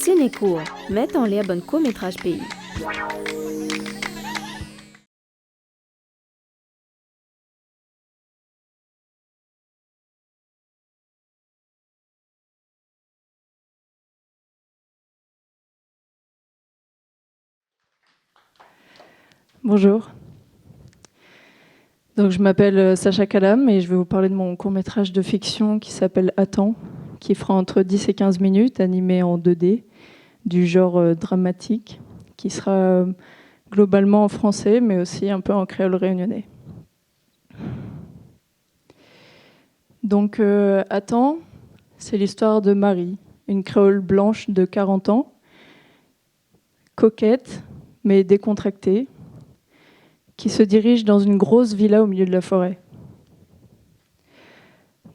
Cinécours, mettons les bonnes courts-métrages pays. Bonjour. Donc, je m'appelle Sacha Kalam et je vais vous parler de mon court-métrage de fiction qui s'appelle Attends, qui fera entre 10 et 15 minutes, animé en 2D, du genre dramatique, qui sera globalement en français, mais aussi un peu en créole réunionnais. Donc, Attends, c'est l'histoire de Marie, une créole blanche de 40 ans, coquette, mais décontractée, qui se dirige dans une grosse villa au milieu de la forêt,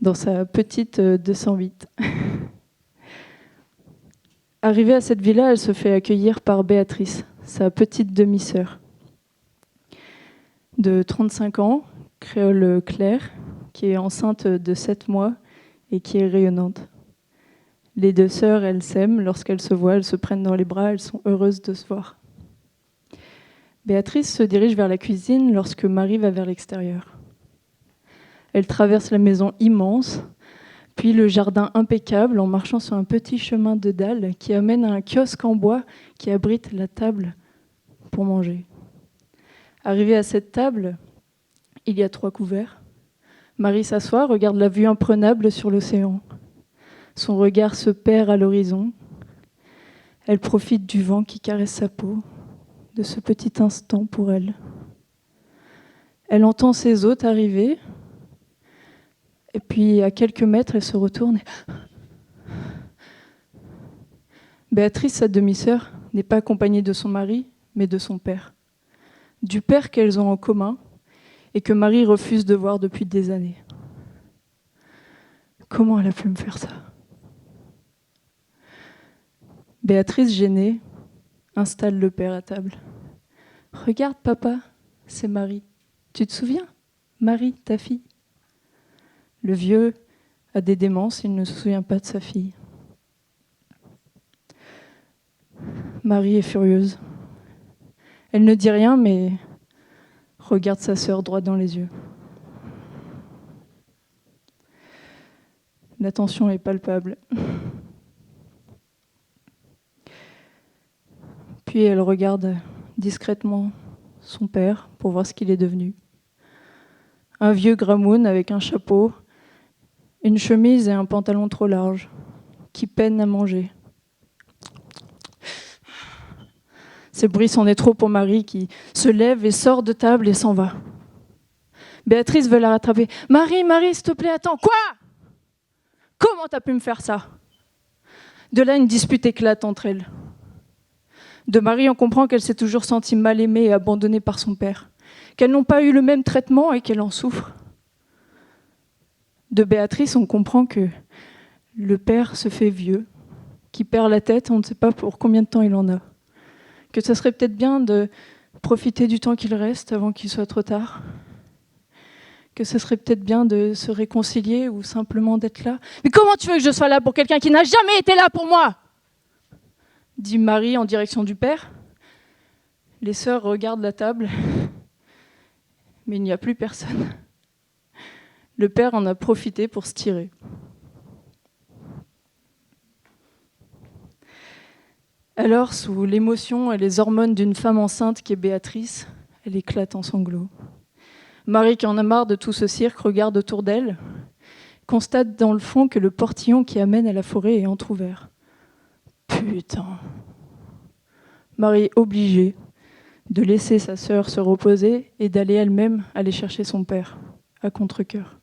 dans sa petite 208. Arrivée à cette villa, elle se fait accueillir par Béatrice, sa petite demi-sœur, de 35 ans, créole claire, qui est enceinte de 7 mois et qui est rayonnante. Les deux sœurs, elles s'aiment, lorsqu'elles se voient, elles se prennent dans les bras, elles sont heureuses de se voir. Béatrice se dirige vers la cuisine lorsque Marie va vers l'extérieur. Elle traverse la maison immense, puis le jardin impeccable en marchant sur un petit chemin de dalles qui amène à un kiosque en bois qui abrite la table pour manger. Arrivée à cette table, il y a 3 couverts. Marie s'assoit, regarde la vue imprenable sur l'océan. Son regard se perd à l'horizon. Elle profite du vent qui caresse sa peau, de ce petit instant pour elle. Elle entend ses hôtes arriver, et puis à quelques mètres, elle se retourne. Béatrice, sa demi-sœur, n'est pas accompagnée de son mari, mais de son père. Du père qu'elles ont en commun et que Marie refuse de voir depuis des années. Comment elle a pu me faire ça ? Béatrice, gênée, installe le père à table. « Regarde, papa, c'est Marie. Tu te souviens ? Marie, ta fille. » Le vieux a des démences, il ne se souvient pas de sa fille. Marie est furieuse. Elle ne dit rien, mais regarde sa sœur droit dans les yeux. La tension est palpable. Puis elle regarde discrètement son père pour voir ce qu'il est devenu. Un vieux gramoun avec un chapeau, une chemise et un pantalon trop large, qui peine à manger. Ces bruits c'en est trop pour Marie qui se lève et sort de table et s'en va. Béatrice veut la rattraper. « Marie, s'il te plaît, attends. » « Quoi ? Comment t'as pu me faire ça ?» De là, une dispute éclate entre elles. De Marie, on comprend qu'elle s'est toujours sentie mal aimée et abandonnée par son père, qu'elles n'ont pas eu le même traitement et qu'elle en souffre. De Béatrice, on comprend que le père se fait vieux, qu'il perd la tête, on ne sait pas pour combien de temps il en a. Que ça serait peut-être bien de profiter du temps qu'il reste avant qu'il soit trop tard. Que ce serait peut-être bien de se réconcilier ou simplement d'être là. « Mais comment tu veux que je sois là pour quelqu'un qui n'a jamais été là pour moi ?» dit Marie en direction du père. Les sœurs regardent la table, mais il n'y a plus personne. Le père en a profité pour se tirer. Alors, sous l'émotion et les hormones d'une femme enceinte qui est Béatrice, elle éclate en sanglots. Marie, qui en a marre de tout ce cirque, regarde autour d'elle, constate dans le fond que le portillon qui amène à la forêt est entrouvert. Putain. Marie est obligée de laisser sa sœur se reposer et d'aller elle-même aller chercher son père, à contre-cœur.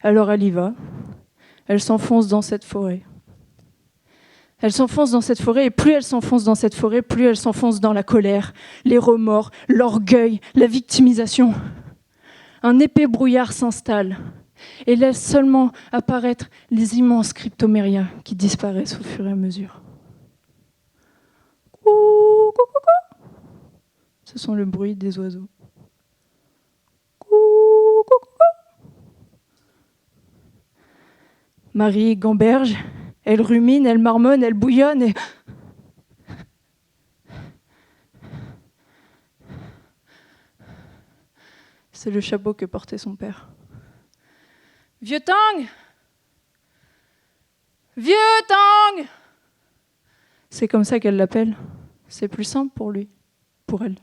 Alors elle y va, elle s'enfonce dans cette forêt. Elle s'enfonce dans cette forêt et plus elle s'enfonce dans cette forêt, plus elle s'enfonce dans la colère, les remords, l'orgueil, la victimisation. Un épais brouillard s'installe et laisse seulement apparaître les immenses cryptomérias qui disparaissent au fur et à mesure. Ce sont le bruit des oiseaux. Marie gamberge, Elle rumine, elle marmonne, elle bouillonne et... C'est le chapeau que portait son père. « Vieux Tang ! Vieux Tang !» C'est comme ça qu'elle l'appelle. C'est plus simple pour lui, pour elle.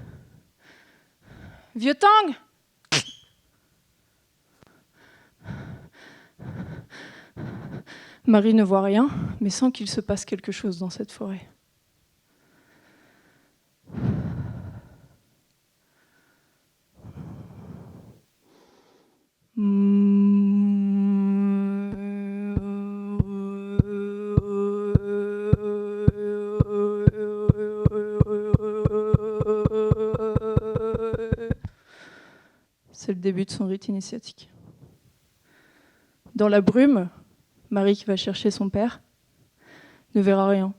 « Vieux Tang ! » Marie ne voit rien, mais sent qu'il se passe quelque chose dans cette forêt. C'est le début de son rite initiatique. Dans la brume, Marie, qui va chercher son père, ne verra rien.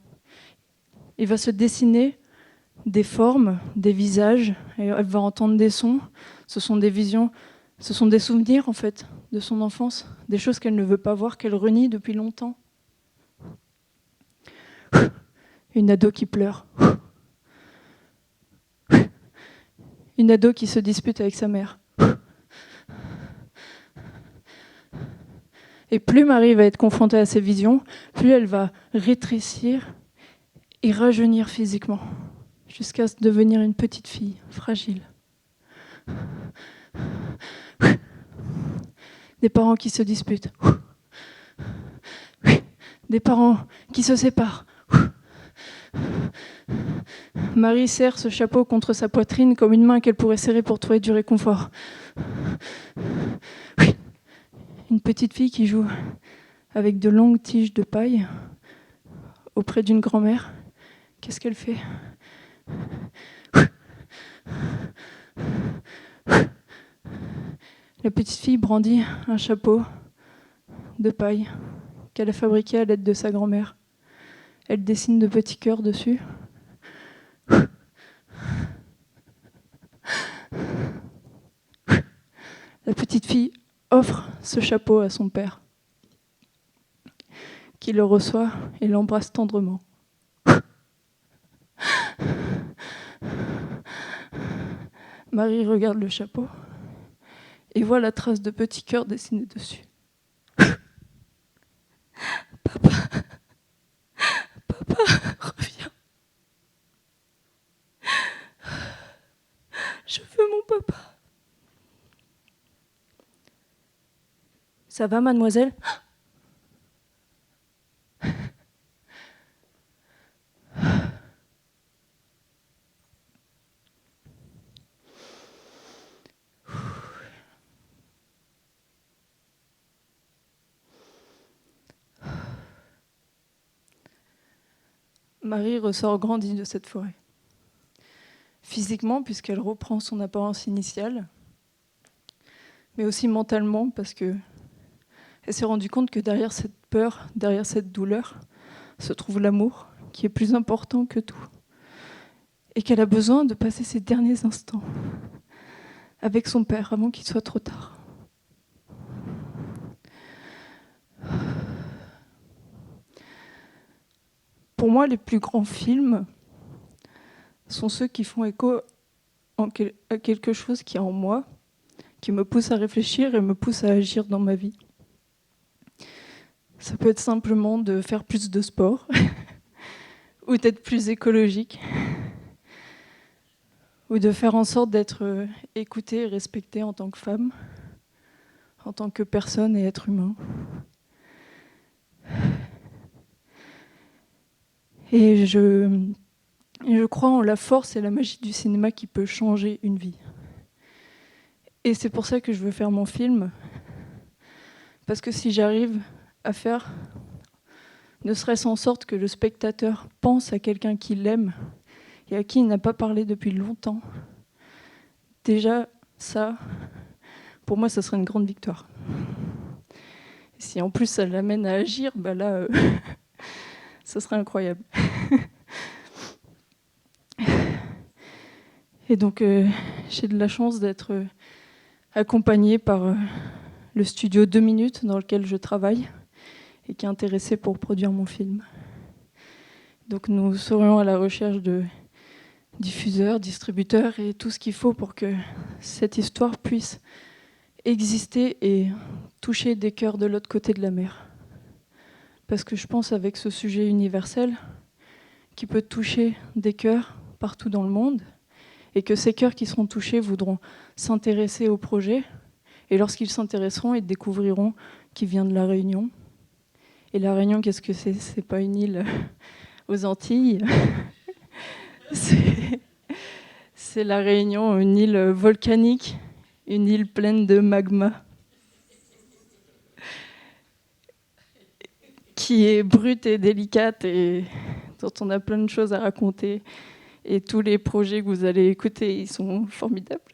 Il va se dessiner des formes, des visages, et elle va entendre des sons. Ce sont des visions, ce sont des souvenirs en fait de son enfance, des choses qu'elle ne veut pas voir, qu'elle renie depuis longtemps. Une ado qui pleure. Une ado qui se dispute avec sa mère. Et plus Marie va être confrontée à ces visions, plus elle va rétrécir et rajeunir physiquement, jusqu'à devenir une petite fille fragile. Des parents qui se disputent. Des parents qui se séparent. Marie serre ce chapeau contre sa poitrine comme une main qu'elle pourrait serrer pour trouver du réconfort. Une petite fille qui joue avec de longues tiges de paille auprès d'une grand-mère. Qu'est-ce qu'elle fait ? La petite fille brandit un chapeau de paille qu'elle a fabriqué à l'aide de sa grand-mère. Elle dessine de petits cœurs dessus. La petite fille offre ce chapeau à son père, qui le reçoit et l'embrasse tendrement. Marie regarde le chapeau et voit la trace de petits cœurs dessinés dessus. Papa, reviens. Je veux mon papa. Ça va, mademoiselle ? Marie ressort grandie de cette forêt. Physiquement, puisqu'elle reprend son apparence initiale, mais aussi mentalement, parce qu'elle s'est rendue compte que derrière cette peur, derrière cette douleur, se trouve l'amour, qui est plus important que tout. Et qu'elle a besoin de passer ses derniers instants avec son père avant qu'il soit trop tard. Pour moi, les plus grands films sont ceux qui font écho à quelque chose qui est en moi, qui me pousse à réfléchir et me pousse à agir dans ma vie. Ça peut être simplement de faire plus de sport ou d'être plus écologique ou de faire en sorte d'être écoutée et respectée en tant que femme, en tant que personne et être humain. Et je crois en la force et la magie du cinéma qui peut changer une vie. Et c'est pour ça que je veux faire mon film, parce que si j'arrive à faire, ne serait-ce en sorte que le spectateur pense à quelqu'un qui l'aime et à qui il n'a pas parlé depuis longtemps, déjà ça, pour moi, ça serait une grande victoire. Et si en plus ça l'amène à agir, bah là, ça serait incroyable. Et donc, j'ai de la chance d'être accompagnée par le studio 2 minutes dans lequel je travaille et qui est intéressé pour produire mon film. Donc nous serions à la recherche de diffuseurs, distributeurs et tout ce qu'il faut pour que cette histoire puisse exister et toucher des cœurs de l'autre côté de la mer. Parce que je pense avec ce sujet universel qui peut toucher des cœurs partout dans le monde et que ces cœurs qui seront touchés voudront s'intéresser au projet et lorsqu'ils s'intéresseront, ils découvriront qu'il vient de La Réunion. Et La Réunion, qu'est-ce que c'est ? C'est pas une île aux Antilles. C'est La Réunion, une île volcanique, une île pleine de magma, qui est brute et délicate et dont on a plein de choses à raconter. Et tous les projets que vous allez écouter, ils sont formidables.